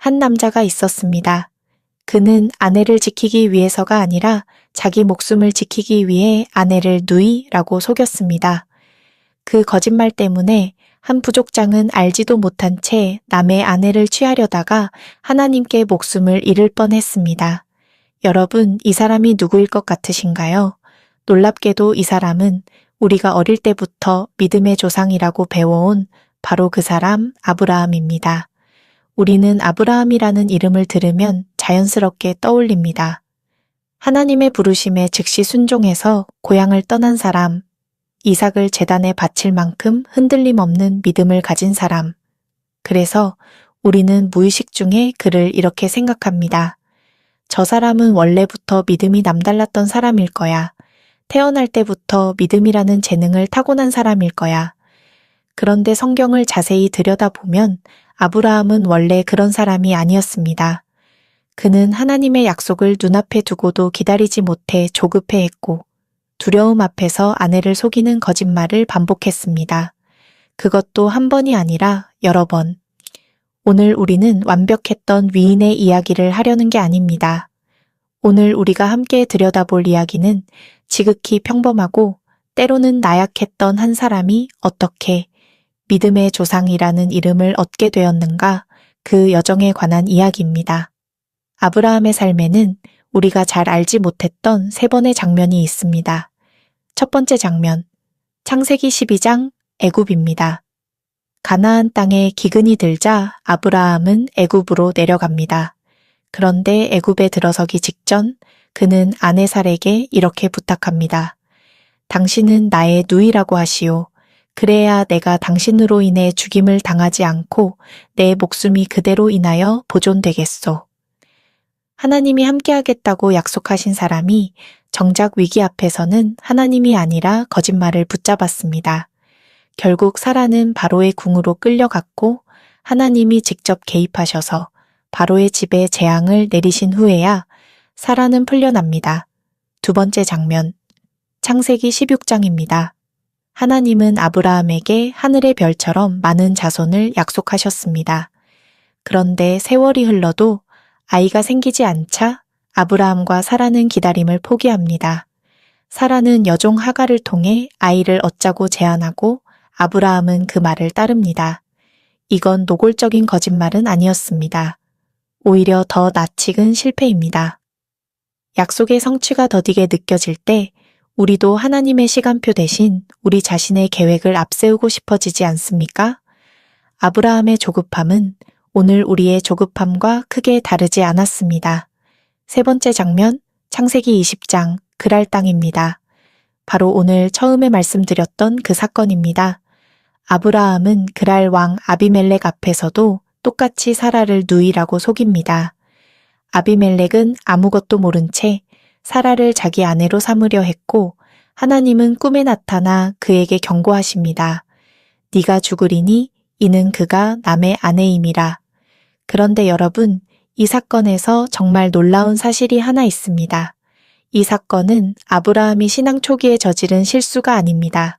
한 남자가 있었습니다. 그는 아내를 지키기 위해서가 아니라 자기 목숨을 지키기 위해 아내를 누이라고 속였습니다. 그 거짓말 때문에 한 부족장은 알지도 못한 채 남의 아내를 취하려다가 하나님께 목숨을 잃을 뻔했습니다. 여러분, 이 사람이 누구일 것 같으신가요? 놀랍게도 이 사람은 우리가 어릴 때부터 믿음의 조상이라고 배워온 바로 그 사람 아브라함입니다. 우리는 아브라함이라는 이름을 들으면 자연스럽게 떠올립니다. 하나님의 부르심에 즉시 순종해서 고향을 떠난 사람, 이삭을 제단에 바칠 만큼 흔들림 없는 믿음을 가진 사람. 그래서 우리는 무의식 중에 그를 이렇게 생각합니다. 저 사람은 원래부터 믿음이 남달랐던 사람일 거야. 태어날 때부터 믿음이라는 재능을 타고난 사람일 거야. 그런데 성경을 자세히 들여다보면 아브라함은 원래 그런 사람이 아니었습니다. 그는 하나님의 약속을 눈앞에 두고도 기다리지 못해 조급해했고 두려움 앞에서 아내를 속이는 거짓말을 반복했습니다. 그것도 한 번이 아니라 여러 번. 오늘 우리는 완벽했던 위인의 이야기를 하려는 게 아닙니다. 오늘 우리가 함께 들여다볼 이야기는 지극히 평범하고 때로는 나약했던 한 사람이 어떻게 믿음의 조상이라는 이름을 얻게 되었는가, 그 여정에 관한 이야기입니다. 아브라함의 삶에는 우리가 잘 알지 못했던 세 번의 장면이 있습니다. 첫 번째 장면, 창세기 12장 애굽입니다. 가나안 땅에 기근이 들자 아브라함은 애굽으로 내려갑니다. 그런데 애굽에 들어서기 직전 그는 아내 살에게 이렇게 부탁합니다. 당신은 나의 누이라고 하시오. 그래야 내가 당신으로 인해 죽임을 당하지 않고 내 목숨이 그대로 인하여 보존되겠소. 하나님이 함께하겠다고 약속하신 사람이 정작 위기 앞에서는 하나님이 아니라 거짓말을 붙잡았습니다. 결국 사라는 바로의 궁으로 끌려갔고 하나님이 직접 개입하셔서 바로의 집에 재앙을 내리신 후에야 사라는 풀려납니다. 두 번째 장면, 창세기 16장입니다. 하나님은 아브라함에게 하늘의 별처럼 많은 자손을 약속하셨습니다. 그런데 세월이 흘러도 아이가 생기지 않자 아브라함과 사라는 기다림을 포기합니다. 사라는 여종 하갈을 통해 아이를 얻자고 제안하고 아브라함은 그 말을 따릅니다. 이건 노골적인 거짓말은 아니었습니다. 오히려 더 낯익은 실패입니다. 약속의 성취가 더디게 느껴질 때 우리도 하나님의 시간표 대신 우리 자신의 계획을 앞세우고 싶어지지 않습니까? 아브라함의 조급함은 오늘 우리의 조급함과 크게 다르지 않았습니다. 세 번째 장면, 창세기 20장 그랄 땅입니다. 바로 오늘 처음에 말씀드렸던 그 사건입니다. 아브라함은 그랄 왕 아비멜렉 앞에서도 똑같이 사라를 누이라고 속입니다. 아비멜렉은 아무것도 모른 채 사라를 자기 아내로 삼으려 했고 하나님은 꿈에 나타나 그에게 경고하십니다. 네가 죽으리니 이는 그가 남의 아내임이라. 그런데 여러분, 이 사건에서 정말 놀라운 사실이 하나 있습니다. 이 사건은 아브라함이 신앙 초기에 저지른 실수가 아닙니다.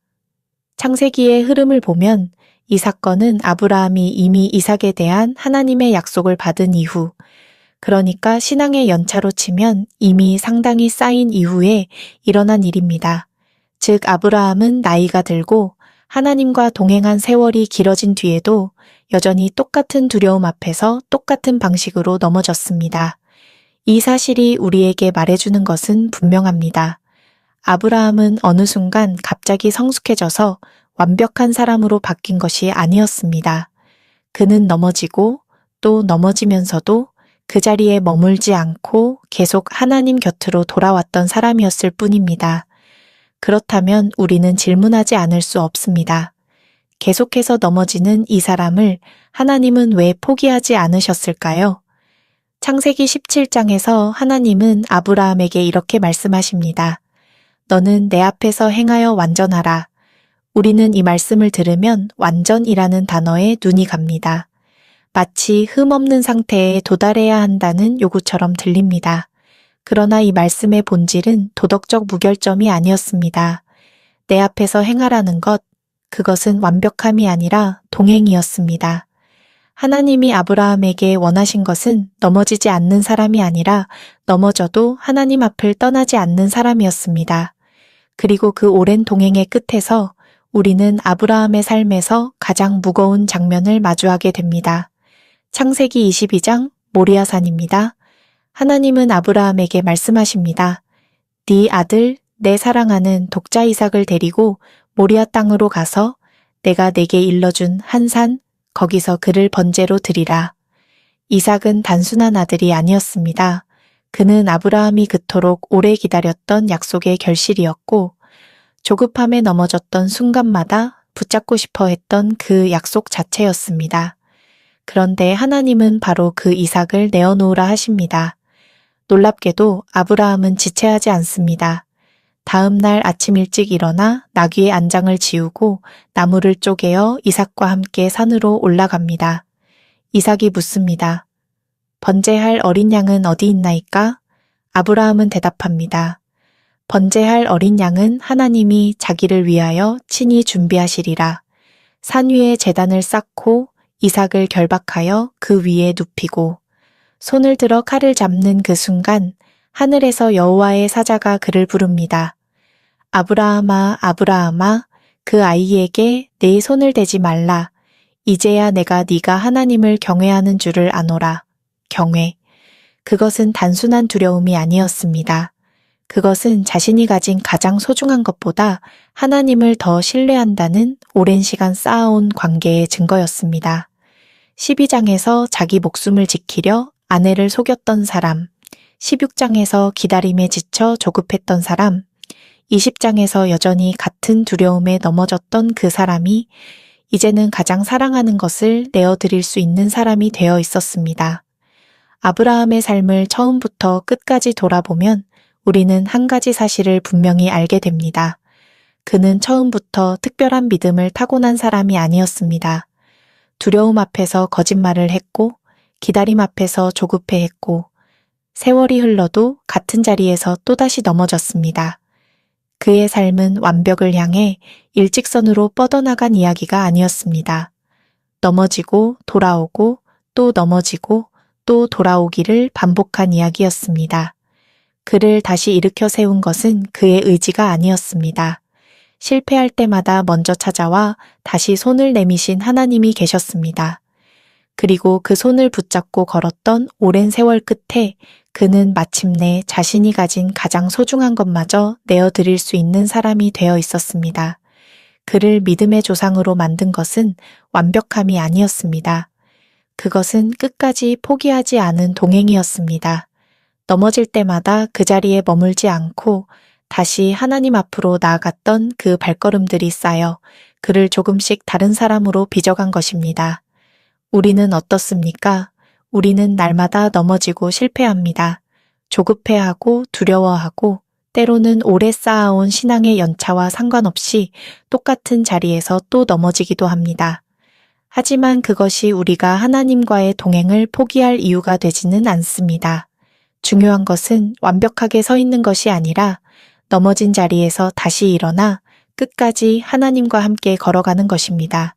창세기의 흐름을 보면 이 사건은 아브라함이 이미 이삭에 대한 하나님의 약속을 받은 이후, 그러니까 신앙의 연차로 치면 이미 상당히 쌓인 이후에 일어난 일입니다. 즉 아브라함은 나이가 들고 하나님과 동행한 세월이 길어진 뒤에도 여전히 똑같은 두려움 앞에서 똑같은 방식으로 넘어졌습니다. 이 사실이 우리에게 말해주는 것은 분명합니다. 아브라함은 어느 순간 갑자기 성숙해져서 완벽한 사람으로 바뀐 것이 아니었습니다. 그는 넘어지고 또 넘어지면서도 그 자리에 머물지 않고 계속 하나님 곁으로 돌아왔던 사람이었을 뿐입니다. 그렇다면 우리는 질문하지 않을 수 없습니다. 계속해서 넘어지는 이 사람을 하나님은 왜 포기하지 않으셨을까요? 창세기 17장에서 하나님은 아브라함에게 이렇게 말씀하십니다. 너는 내 앞에서 행하여 완전하라. 우리는 이 말씀을 들으면 완전이라는 단어에 눈이 갑니다. 마치 흠없는 상태에 도달해야 한다는 요구처럼 들립니다. 그러나 이 말씀의 본질은 도덕적 무결점이 아니었습니다. 내 앞에서 행하라는 것, 그것은 완벽함이 아니라 동행이었습니다. 하나님이 아브라함에게 원하신 것은 넘어지지 않는 사람이 아니라 넘어져도 하나님 앞을 떠나지 않는 사람이었습니다. 그리고 그 오랜 동행의 끝에서 우리는 아브라함의 삶에서 가장 무거운 장면을 마주하게 됩니다. 창세기 22장 모리아산입니다. 하나님은 아브라함에게 말씀하십니다. 네 아들, 내 사랑하는 독자 이삭을 데리고 모리아 땅으로 가서 내가 내게 일러준 한 산, 거기서 그를 번제로 드리라. 이삭은 단순한 아들이 아니었습니다. 그는 아브라함이 그토록 오래 기다렸던 약속의 결실이었고 조급함에 넘어졌던 순간마다 붙잡고 싶어 했던 그 약속 자체였습니다. 그런데 하나님은 바로 그 이삭을 내어놓으라 하십니다. 놀랍게도 아브라함은 지체하지 않습니다. 다음 날 아침 일찍 일어나 나귀의 안장을 지우고 나무를 쪼개어 이삭과 함께 산으로 올라갑니다. 이삭이 묻습니다. 번제할 어린 양은 어디 있나이까? 아브라함은 대답합니다. 번제할 어린 양은 하나님이 자기를 위하여 친히 준비하시리라. 산 위에 제단을 쌓고 이삭을 결박하여 그 위에 눕히고 손을 들어 칼을 잡는 그 순간 하늘에서 여호와의 사자가 그를 부릅니다. 아브라함아, 아브라함아, 그 아이에게 내 손을 대지 말라. 이제야 내가 네가 하나님을 경외하는 줄을 아노라. 경외. 그것은 단순한 두려움이 아니었습니다. 그것은 자신이 가진 가장 소중한 것보다 하나님을 더 신뢰한다는 오랜 시간 쌓아온 관계의 증거였습니다. 12장에서 자기 목숨을 지키려 아내를 속였던 사람, 16장에서 기다림에 지쳐 조급했던 사람, 20장에서 여전히 같은 두려움에 넘어졌던 그 사람이 이제는 가장 사랑하는 것을 내어드릴 수 있는 사람이 되어 있었습니다. 아브라함의 삶을 처음부터 끝까지 돌아보면 우리는 한 가지 사실을 분명히 알게 됩니다. 그는 처음부터 특별한 믿음을 타고난 사람이 아니었습니다. 두려움 앞에서 거짓말을 했고 기다림 앞에서 조급해했고 세월이 흘러도 같은 자리에서 또다시 넘어졌습니다. 그의 삶은 완벽을 향해 일직선으로 뻗어나간 이야기가 아니었습니다. 넘어지고 돌아오고 또 넘어지고 또 돌아오기를 반복한 이야기였습니다. 그를 다시 일으켜 세운 것은 그의 의지가 아니었습니다. 실패할 때마다 먼저 찾아와 다시 손을 내미신 하나님이 계셨습니다. 그리고 그 손을 붙잡고 걸었던 오랜 세월 끝에 그는 마침내 자신이 가진 가장 소중한 것마저 내어드릴 수 있는 사람이 되어 있었습니다. 그를 믿음의 조상으로 만든 것은 완벽함이 아니었습니다. 그것은 끝까지 포기하지 않은 동행이었습니다. 넘어질 때마다 그 자리에 머물지 않고 다시 하나님 앞으로 나아갔던 그 발걸음들이 쌓여 그를 조금씩 다른 사람으로 빚어간 것입니다. 우리는 어떻습니까? 우리는 날마다 넘어지고 실패합니다. 조급해하고 두려워하고 때로는 오래 쌓아온 신앙의 연차와 상관없이 똑같은 자리에서 또 넘어지기도 합니다. 하지만 그것이 우리가 하나님과의 동행을 포기할 이유가 되지는 않습니다. 중요한 것은 완벽하게 서 있는 것이 아니라 넘어진 자리에서 다시 일어나 끝까지 하나님과 함께 걸어가는 것입니다.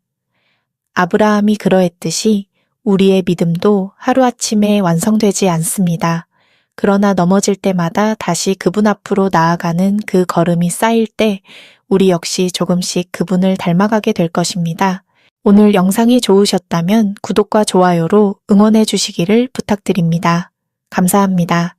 아브라함이 그러했듯이 우리의 믿음도 하루아침에 완성되지 않습니다. 그러나 넘어질 때마다 다시 그분 앞으로 나아가는 그 걸음이 쌓일 때 우리 역시 조금씩 그분을 닮아가게 될 것입니다. 오늘 영상이 좋으셨다면 구독과 좋아요로 응원해 주시기를 부탁드립니다. 감사합니다.